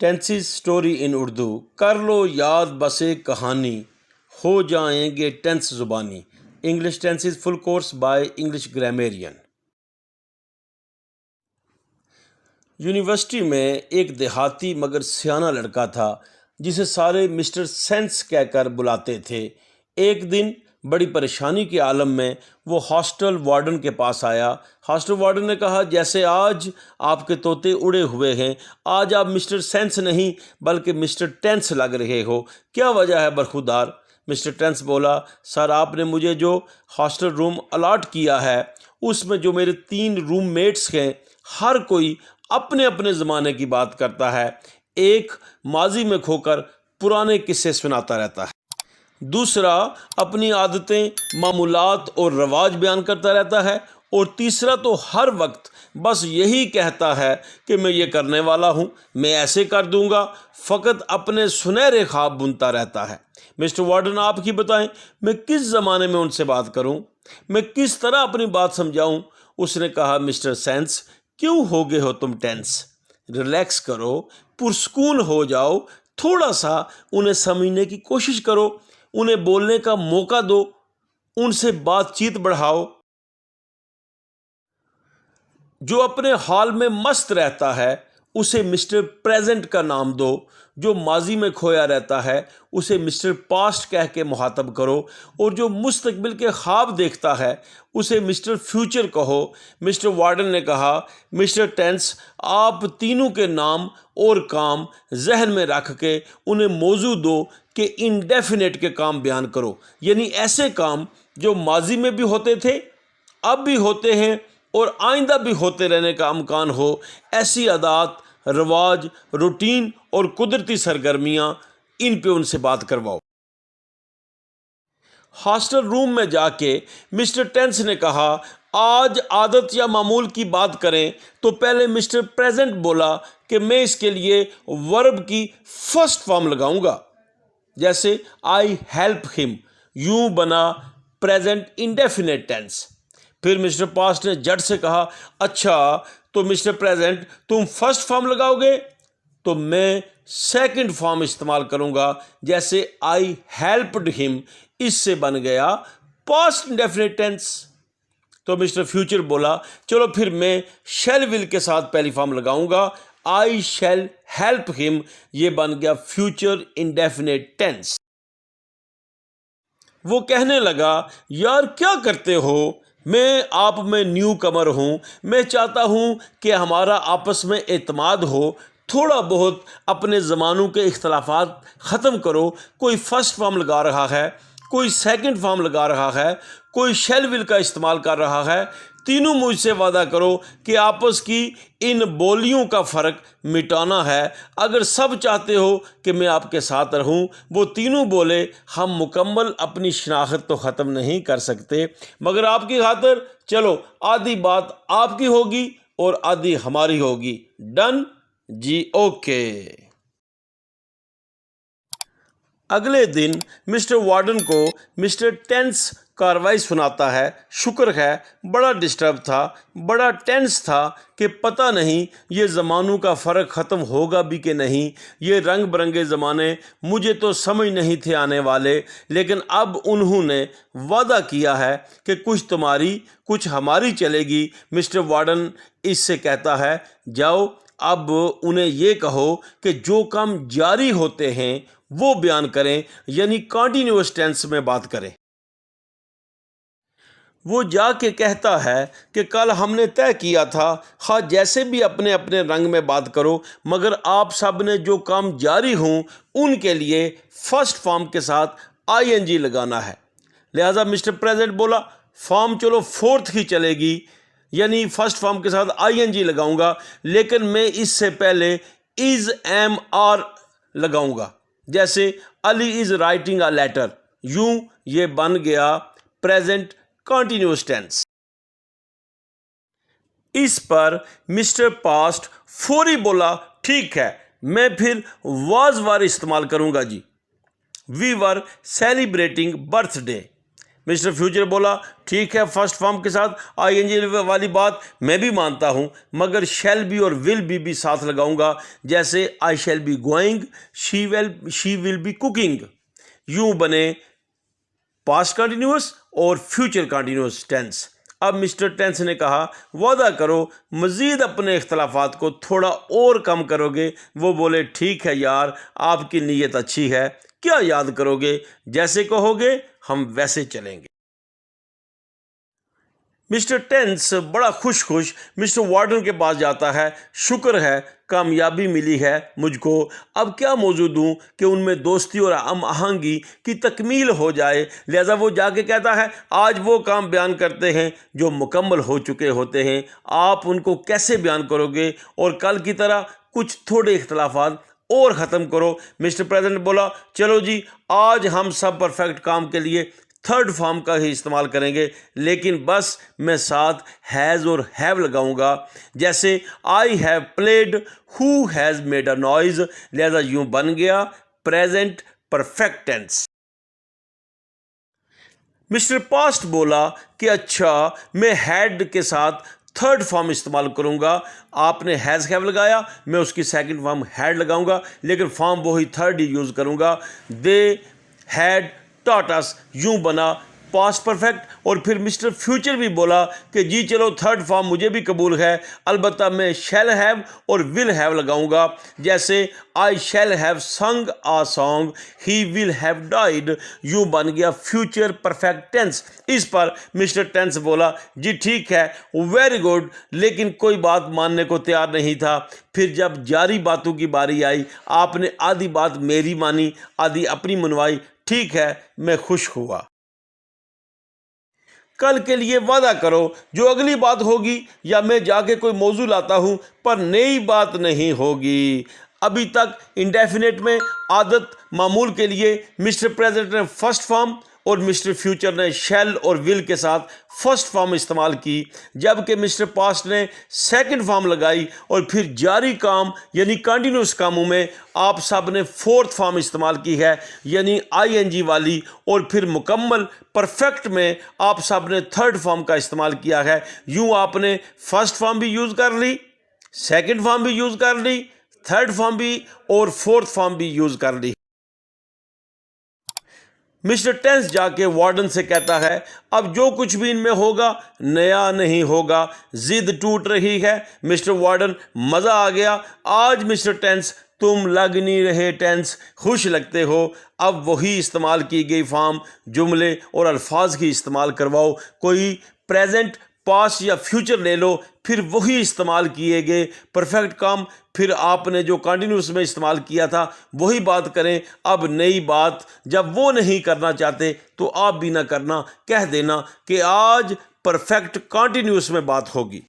Tenses story in Urdu. कर लो याद बस एक कहानी, हो जाएंगे टेंस ज़ुबानी। English tenses full course by English grammarian. University में एक देहाती मगर सियाना लड़का था जिसे सारे मिस्टर सेंस कहकर बुलाते थे। एक दिन बड़ी परेशानी के आलम में वो हॉस्टल वार्डन के पास आया। हॉस्टल वार्डन ने कहा, जैसे आज आपके तोते उड़े हुए हैं, आज आप मिस्टर सेंस नहीं बल्कि मिस्टर टेंस लग रहे हो, क्या वजह है बरखुदार? मिस्टर टेंस बोला, सर आपने मुझे जो हॉस्टल रूम अलाट किया है उसमें जो मेरे 3 रूममेट्स हैं, हर कोई अपने अपने ज़माने की बात करता है। एक माजी में खोकर पुराने किस्से सुनाता रहता है, दूसरा अपनी आदतें मामूलात और रवाज बयान करता रहता है, और तीसरा तो हर वक्त बस यही कहता है कि मैं ये करने वाला हूँ, मैं ऐसे कर दूँगा, फ़कत अपने सुनहरे ख्वाब बुनता रहता है। मिस्टर वार्डन आप ही बताएं, मैं किस ज़माने में उनसे बात करूँ, मैं किस तरह अपनी बात समझाऊँ? उसने कहा, मिस्टर सेंस क्यों हो गए हो तुम टेंस? रिलैक्स करो, पुरस्कून हो जाओ, थोड़ा सा उन्हें समझने की कोशिश करो, उन्हें बोलने का मौका दो, उनसे बातचीत बढ़ाओ। जो अपने हाल में मस्त रहता है उसे मिस्टर प्रेजेंट का नाम दो, जो माजी में खोया रहता है उसे मिस्टर पास्ट कह के मुखातब करो, और जो मुस्तकबिल के ख्वाब देखता है उसे मिस्टर फ्यूचर कहो। मिस्टर वार्डन ने कहा, मिस्टर टेंस आप तीनों के नाम और काम जहन में रख के उन्हें मौजू दो कि इंडेफिनेट के काम बयान करो, यानी ऐसे काम जो माजी में भी होते थे, अब भी होते हैं और आइंदा भी होते रहने का इम्कान हो। ऐसी आदत, रवाज, रूटीन और कुदरती सरगर्मियाँ, इन पे उनसे बात करवाओ। हॉस्टल रूम में जाके मिस्टर टेंस ने कहा, आज आदत या मामूल की बात करें तो पहले मिस्टर प्रेजेंट बोला कि मैं इसके लिए वर्ब की फर्स्ट फॉर्म लगाऊंगा, जैसे आई हेल्प हिम, यूं बना प्रेजेंट इंडेफिनेट टेंस। फिर मिस्टर पास्ट ने जट से कहा, अच्छा तो मिस्टर प्रेजेंट तुम फर्स्ट फॉर्म लगाओगे तो मैं सेकंड फॉर्म इस्तेमाल करूंगा, जैसे आई हेल्प्ड हिम, इससे बन गया पास्ट इंडेफिनेट टेंस। तो मिस्टर फ्यूचर बोला, चलो फिर मैं शैल विल के साथ पहली फॉर्म लगाऊंगा, आई शैल हेल्प हिम, ये बन गया फ्यूचर इंडेफिनेट टेंस। वो कहने लगा, यार क्या करते हो, मैं आप में न्यू कमर हूँ, मैं चाहता हूँ कि हमारा आपस में एतमाद हो, थोड़ा बहुत अपने ज़मानों के इख्तलाफात ख़त्म करो। कोई फ़र्स्ट फॉर्म लगा रहा है, कोई सेकंड फॉर्म लगा रहा है, कोई शैल विल का इस्तेमाल कर रहा है, तीनों मुझसे वादा करो कि आपस की इन बोलियों का फ़र्क मिटाना है। अगर सब चाहते हो कि मैं आपके साथ रहूं, वो तीनों बोले, हम मुकम्मल अपनी शनाख्त तो ख़त्म नहीं कर सकते, मगर आपकी खातिर चलो आधी बात आपकी होगी और आधी हमारी होगी। डन जी, ओके। अगले दिन मिस्टर वार्डन को मिस्टर टेंस कार्रवाई सुनाता है। शुक्र है बड़ा डिस्टर्ब था, बड़ा टेंस था कि पता नहीं ये ज़मानों का फ़र्क ख़त्म होगा भी कि नहीं। ये रंग बरंगे ज़माने मुझे तो समझ नहीं थे आने वाले, लेकिन अब उन्होंने वादा किया है कि कुछ तुम्हारी कुछ हमारी चलेगी। मिस्टर वार्डन इससे कहता है, जाओ अब उन्हें ये कहो कि जो काम जारी होते हैं वो बयान करें, यानी कॉन्टिन्यूअस टेंस में बात करें। वो जाके कहता है कि कल हमने तय किया था, हाँ जैसे भी अपने अपने रंग में बात करो, मगर आप सब ने जो काम जारी हों उनके लिए फर्स्ट फॉर्म के साथ आईएनजी लगाना है। लिहाजा मिस्टर प्रेजेंट बोला, फॉर्म चलो फोर्थ ही चलेगी, यानी फर्स्ट फॉर्म के साथ आईएनजी लगाऊंगा, लेकिन मैं इससे पहले इज़ एम आर लगाऊंगा, जैसे Ali is writing a letter, यूं ये बन गया प्रेजेंट कॉन्टिन्यूअस टेंस। इस पर मिस्टर पास्ट फौरी बोला, ठीक है मैं फिर वाज वार इस्तेमाल करूंगा जी। We were celebrating birthday, mister future बोला, ठीक है, फर्स्ट फॉर्म के साथ आईएनजी वाली बात मैं भी मानता हूँ, मगर शैल बी और विल भी साथ लगाऊंगा, जैसे I shall be going, she will be cooking. यूं बने पास्ट कंटिन्यूअस और फ्यूचर कंटिन्यूअस टेंस। अब मिस्टर टेंस ने कहा, वादा करो मज़ीद अपने इख्तलाफात को थोड़ा और कम करोगे। वो बोले, ठीक है यार, आपकी नीयत अच्छी है, क्या याद करोगे, जैसे कहोगे हम वैसे चलेंगे। मिस्टर टेंस बड़ा खुश मिस्टर वार्डन के पास जाता है। शुक्र है कामयाबी मिली है मुझको, अब क्या मौजू दूँ कि उनमें दोस्ती और हम आहंगी की तकमील हो जाए। लिहाजा वो जाके कहता है, आज वो काम बयान करते हैं जो मुकम्मल हो चुके होते हैं, आप उनको कैसे बयान करोगे, और कल की तरह कुछ थोड़े इख्तलाफात और ख़त्म करो। मिस्टर प्रेसिडेंट बोला, चलो जी, आज हम सब परफेक्ट काम के लिए थर्ड फॉर्म का ही इस्तेमाल करेंगे, लेकिन बस मैं साथ हैज़ और हैव लगाऊंगा, जैसे I have played, who has made a noise. लिहाजा यूं बन गया present perfect tense. Mister past बोला कि अच्छा, मैं हैड के साथ थर्ड फॉर्म इस्तेमाल करूंगा। आपने हैज़ हैव लगाया, मैं उसकी सेकंड फॉर्म हैड लगाऊंगा, लेकिन फॉर्म वही थर्ड ही यूज़ करूंगा। दे हैड टॉट अस, यूं बना पास्ट परफेक्ट। और फिर मिस्टर फ्यूचर भी बोला कि जी चलो, थर्ड फॉर्म मुझे भी कबूल है, अलबत्ता मैं शैल हैव और विल हैव लगाऊंगा, जैसे I shall have sung a song, he will have died. यूं बन गया फ्यूचर परफेक्ट टेंस। इस पर मिस्टर टेंस बोला, जी ठीक है, वेरी गुड, लेकिन कोई बात मानने को तैयार नहीं था। फिर जब जारी बातों की बारी आई, आपने आधी बात मेरी मानी, आधी अपनी मनवाई। ठीक है, मैं खुश हुआ। कल के लिए वादा करो, जो अगली बात होगी, या मैं जाके कोई मौजू लाता हूँ, पर नई बात नहीं होगी। अभी तक इंडेफिनेट में आदत मामूल के लिए मिस्टर प्रेजेंट ने फर्स्ट फॉर्म और मिस्टर फ्यूचर ने शैल और विल के साथ फर्स्ट फॉर्म इस्तेमाल की, जबकि मिस्टर पास्ट ने सेकंड फॉर्म लगाई, और फिर जारी काम यानी कंटिन्यूस कामों में आप सब ने फोर्थ फॉर्म इस्तेमाल की है, यानी आईएनजी वाली, और फिर मुकम्मल परफेक्ट में आप सब ने थर्ड फॉर्म का इस्तेमाल किया है। यूं आपने फर्स्ट फॉर्म भी यूज़ कर ली, सेकंड फॉर्म भी यूज़ कर ली, थर्ड फॉर्म भी और फोर्थ फॉर्म भी यूज़ कर ली। मिस्टर टेंस जाके वार्डन से कहता है, अब जो कुछ भी इनमें होगा नया नहीं होगा, जिद टूट रही है। मिस्टर वार्डन, मज़ा आ गया आज मिस्टर टेंस, तुम लग नहीं रहे टेंस, खुश लगते हो। अब वही इस्तेमाल की गई फॉर्म, जुमले और अल्फाज की इस्तेमाल करवाओ। कोई प्रेजेंट, पास्ट या फ्यूचर ले लो, फिर वही इस्तेमाल किए गए परफेक्ट काम, फिर आपने जो कंटिन्यूस में इस्तेमाल किया था वही बात करें। अब नई बात जब वो नहीं करना चाहते तो आप भी ना करना, कह देना कि आज परफेक्ट कंटिन्यूस में बात होगी।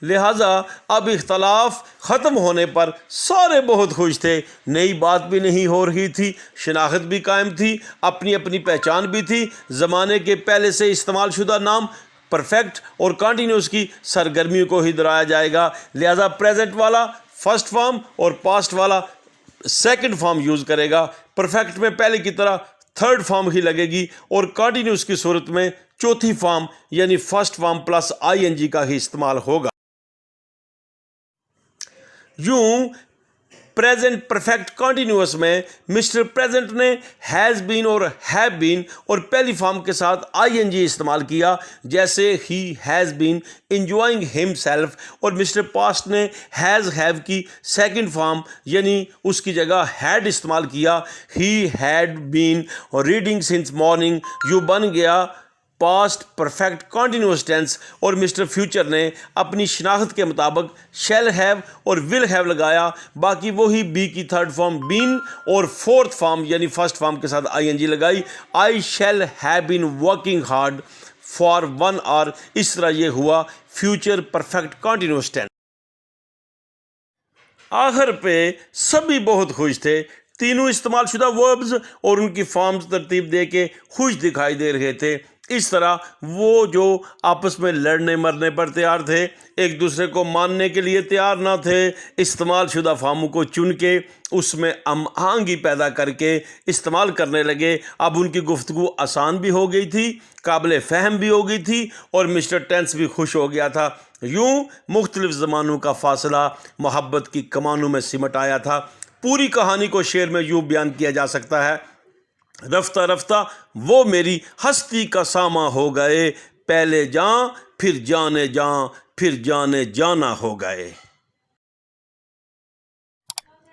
लिहाजा अब इख्तलाफ ख़त्म होने पर सारे बहुत खुश थे। नई बात भी नहीं हो रही थी, शनाख्त भी कायम थी, अपनी अपनी पहचान भी थी। ज़माने के पहले से इस्तेमाल शुदा नाम परफेक्ट और कंटिन्यूस की सरगर्मियों को ही दोहराया जाएगा। लिहाजा प्रेजेंट वाला फर्स्ट फॉर्म और पास्ट वाला सेकंड फॉर्म यूज़ करेगा। परफेक्ट में पहले की तरह थर्ड फॉर्म ही लगेगी, और कंटिन्यूस की सूरत में चौथी फॉर्म यानी फर्स्ट फॉर्म प्लस आईएनजी का ही इस्तेमाल होगा। यूं प्रेजेंट परफेक्ट कंटिन्यूअस में मिस्टर प्रेजेंट ने हैज़ बीन और हैव बीन और पहली फॉर्म के साथ आईएनजी इस्तेमाल किया, जैसे he has been enjoying himself, और मिस्टर पास्ट ने हैज़ हैव की सेकंड फॉर्म यानी उसकी जगह हैड इस्तेमाल किया, he had been reading since morning. यू बन गया पास्ट परफेक्ट कंटिन्यूअस टेंस, और मिस्टर फ्यूचर ने अपनी शनाख्त के मुताबिक शैल हैव और विल हैव लगाया। बाकी वही बी की थर्ड फॉर्म बीन और फोर्थ फॉर्म यानी फर्स्ट फॉर्म के साथ आईएनजी लगाई। I shall have been working hard for 1 hour. इस तरह ये हुआ फ्यूचर परफेक्ट कंटिन्यूअस टेंस। आखिर पे सभी बहुत खुश थे। तीनों इस्तेमाल शुदा वर्ब्स और उनकी फॉर्म्स तरतीब दे के खुश दिखाई दे रहे थे। इस तरह वो जो आपस में लड़ने मरने पर तैयार थे, एक दूसरे को मानने के लिए तैयार ना थे, इस्तेमाल शुदा फार्मों को चुन के उसमें हमआहंगी पैदा करके इस्तेमाल करने लगे। अब उनकी गुफ्तगू आसान भी हो गई थी, काबिल फ़हम भी हो गई थी और मिस्टर टेंस भी खुश हो गया था। यूं मुख्तलिफ ज़मानों का फासला मोहब्बत की कमानों में सिमट आया था। पूरी कहानी को शेर में यूं बयान किया जा सकता है, रफ्ता रफ्ता वो मेरी हस्ती का सामा हो गए, पहले जान फिर जाने जान फिर जाने जाना हो गए।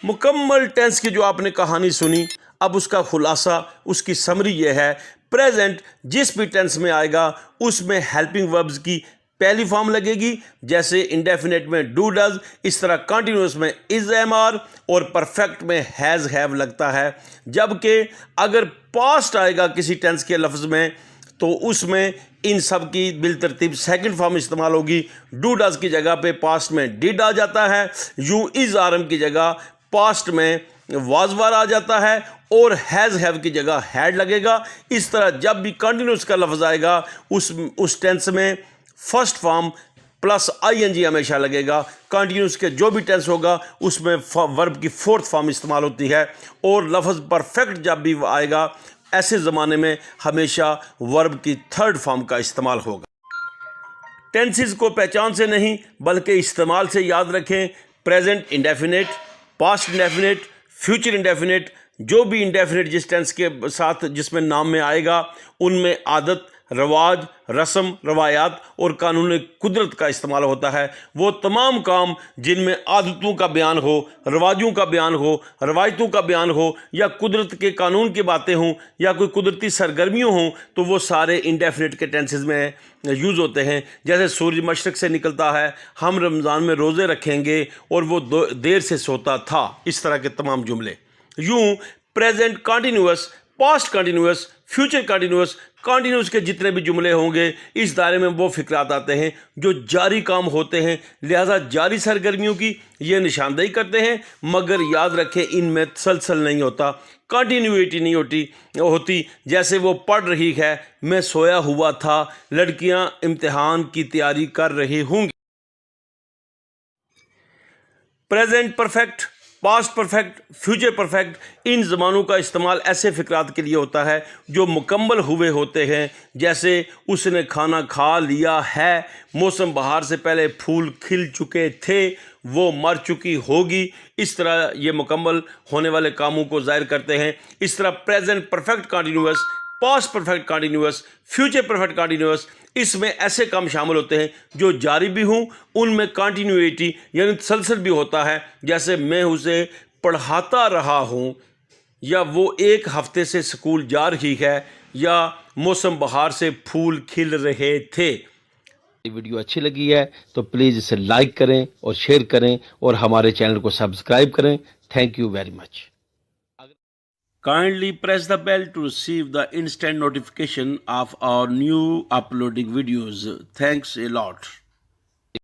मुकम्मल टेंस की जो आपने कहानी सुनी, अब उसका खुलासा, उसकी समरी यह है, प्रेजेंट जिस भी टेंस में आएगा उसमें हेल्पिंग वर्ब्स की पहली फॉर्म लगेगी, जैसे इंडेफिनेट में डू डज, इस तरह कंटिन्यूअस में इज एम आर और परफेक्ट में हैज़ हैव लगता है। जबकि अगर पास्ट आएगा किसी टेंस के लफ्ज़ में तो उसमें इन सब की बिलतरतीब सेकंड फॉर्म इस्तेमाल होगी। डू डज की जगह पे पास्ट में डिड आ जाता है, यूं इज आर एम की जगह पास्ट में वाजवार आ जाता है और हैज़ हैव की जगह हैड लगेगा। इस तरह जब भी कंटिन्यूस का लफ्ज़ आएगा उस टेंस में फर्स्ट फॉर्म प्लस आईएनजी हमेशा लगेगा। कंटिन्यूस के जो भी टेंस होगा उसमें वर्ब की फोर्थ फॉर्म इस्तेमाल होती है और लफ्ज़ परफेक्ट जब भी आएगा ऐसे ज़माने में हमेशा वर्ब की थर्ड फॉर्म का इस्तेमाल होगा। टेंसेस को पहचान से नहीं बल्कि इस्तेमाल से याद रखें। Present indefinite, past indefinite, future indefinite, जो भी इंडेफिनेट जिस टेंस के साथ जिसमें नाम में आएगा उनमें आदत, रवाज, रस्म, रवायात और कानून कुदरत का इस्तेमाल होता है। वो तमाम काम जिनमें आदतों का बयान हो, रवाजों का बयान हो, रवायतों का बयान हो या कुदरत के कानून की बातें हों या कोई कुदरती सरगर्मियों हों तो वो सारे इंडेफिनेट के टेंसेस में यूज़ होते हैं। जैसे सूरज मशरक़ से निकलता है, हम रमज़ान में रोज़े रखेंगे और वो देर से सोता था, इस तरह के तमाम जुमले। यूं present continuous, past continuous, future continuous, continuous के जितने भी जुमले होंगे इस दायरे में वो फ़िक्रात आते हैं जो जारी काम होते हैं, लिहाजा जारी सरगर्मियों की ये निशानदेही करते हैं। मगर याद रखें इनमें तसलसल नहीं होता, कंटिन्यूटी नहीं होती। जैसे वो पढ़ रही है, मैं सोया हुआ था, लड़कियां इम्तिहान की तैयारी कर रही होंगी। Present perfect, past perfect, future perfect, इन ज़मानों का इस्तेमाल ऐसे फ़िक्रात के लिए होता है जो मुकम्मल हुए होते हैं। जैसे उसने खाना खा लिया है, मौसम बहार से पहले फूल खिल चुके थे, वो मर चुकी होगी। इस तरह ये मुकम्मल होने वाले कामों को ज़ाहिर करते हैं। इस तरह present perfect continuous, past perfect continuous, future perfect continuous, इसमें ऐसे काम शामिल होते हैं जो जारी भी हों, उनमें कंटिन्यूटी यानी तसलसल भी होता है। जैसे मैं उसे पढ़ाता रहा हूँ, या वो एक हफ्ते से स्कूल जा रही है, या मौसम बहार से फूल खिल रहे थे। वीडियो अच्छी लगी है तो प्लीज़ इसे लाइक करें और शेयर करें और हमारे चैनल को सब्सक्राइब करें। Thank you very much. Kindly press the bell to receive the instant notification of our new uploading videos. Thanks a lot.